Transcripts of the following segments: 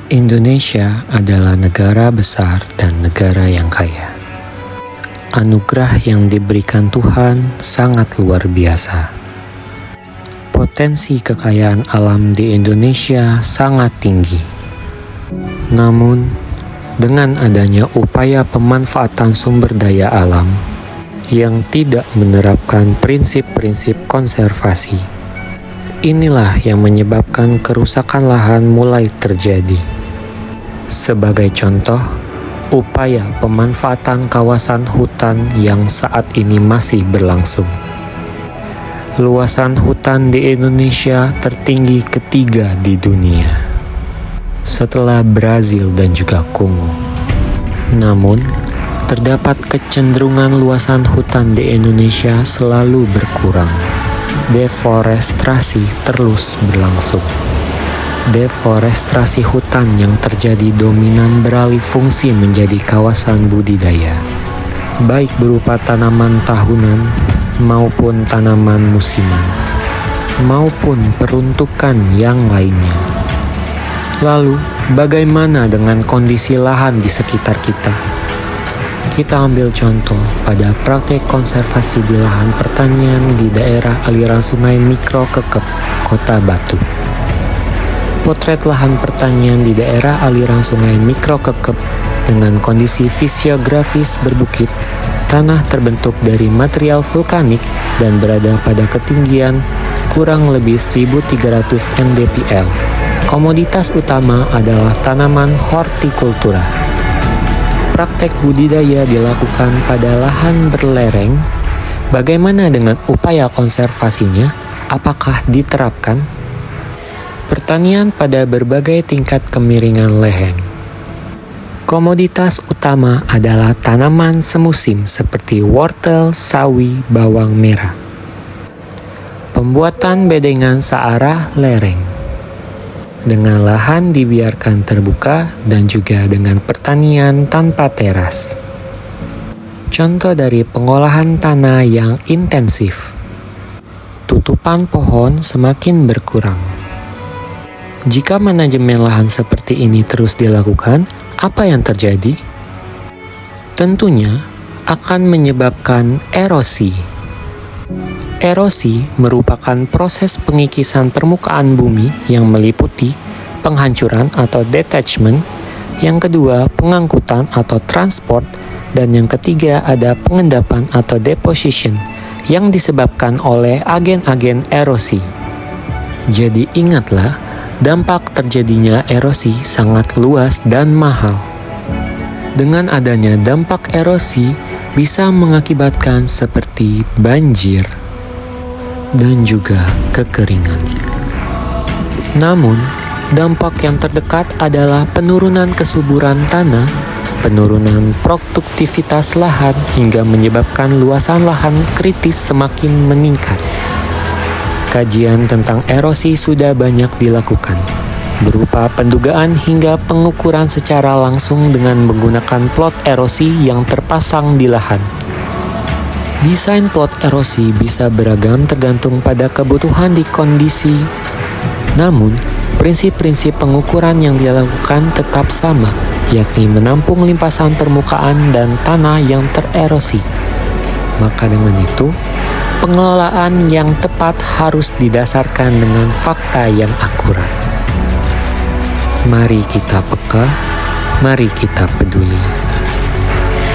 Indonesia adalah negara besar dan negara yang kaya. Anugerah yang diberikan Tuhan sangat luar biasa. Potensi kekayaan alam di Indonesia sangat tinggi. Namun, dengan adanya upaya pemanfaatan sumber daya alam yang tidak menerapkan prinsip-prinsip konservasi, inilah yang menyebabkan kerusakan lahan mulai terjadi. Sebagai contoh, upaya pemanfaatan kawasan hutan yang saat ini masih berlangsung. Luasan hutan di Indonesia tertinggi ketiga di dunia, setelah Brazil dan juga Kongo. Namun, terdapat kecenderungan luasan hutan di Indonesia selalu berkurang. Deforestasi terus berlangsung. Deforestasi hutan yang terjadi dominan beralih fungsi menjadi kawasan budidaya, baik berupa tanaman tahunan maupun tanaman musiman, maupun peruntukan yang lainnya. Lalu, bagaimana dengan kondisi lahan di sekitar kita? Kita ambil contoh pada praktek konservasi di lahan pertanian di daerah aliran sungai Mikro Kekep, Kota Batu. Potret lahan pertanian di daerah aliran sungai Mikro Kekep dengan kondisi fisiografis berbukit, tanah terbentuk dari material vulkanik dan berada pada ketinggian kurang lebih 1300 mdpl. Komoditas utama adalah tanaman hortikultura. Praktek budidaya dilakukan pada lahan berlereng. Bagaimana dengan upaya konservasinya? Apakah diterapkan? Pertanian pada berbagai tingkat kemiringan lereng. Komoditas utama adalah tanaman semusim seperti wortel, sawi, bawang merah. Pembuatan bedengan searah lereng. Dengan lahan dibiarkan terbuka dan juga dengan pertanian tanpa teras. Contoh dari pengolahan tanah yang intensif. Tutupan pohon semakin berkurang. Jika manajemen lahan seperti ini terus dilakukan, apa yang terjadi? Tentunya akan menyebabkan erosi. Erosi merupakan proses pengikisan permukaan bumi yang meliputi penghancuran atau detachment, yang kedua pengangkutan atau transport, dan yang ketiga ada pengendapan atau deposition yang disebabkan oleh agen-agen erosi. Jadi ingatlah, dampak terjadinya erosi sangat luas dan mahal. Dengan adanya dampak erosi bisa mengakibatkan seperti banjir dan juga kekeringan. Namun, dampak yang terdekat adalah penurunan kesuburan tanah, penurunan produktivitas lahan hingga menyebabkan luasan lahan kritis semakin meningkat. Kajian tentang erosi sudah banyak dilakukan, berupa pendugaan hingga pengukuran secara langsung dengan menggunakan plot erosi yang terpasang di lahan. Desain plot erosi bisa beragam tergantung pada kebutuhan di kondisi. Namun, prinsip-prinsip pengukuran yang dilakukan tetap sama, yakni menampung limpasan permukaan dan tanah yang tererosi. Maka dengan itu, pengelolaan yang tepat harus didasarkan dengan fakta yang akurat. Mari kita peka, mari kita peduli.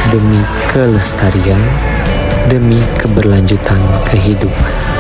Demi kelestarian, demi keberlanjutan kehidupan.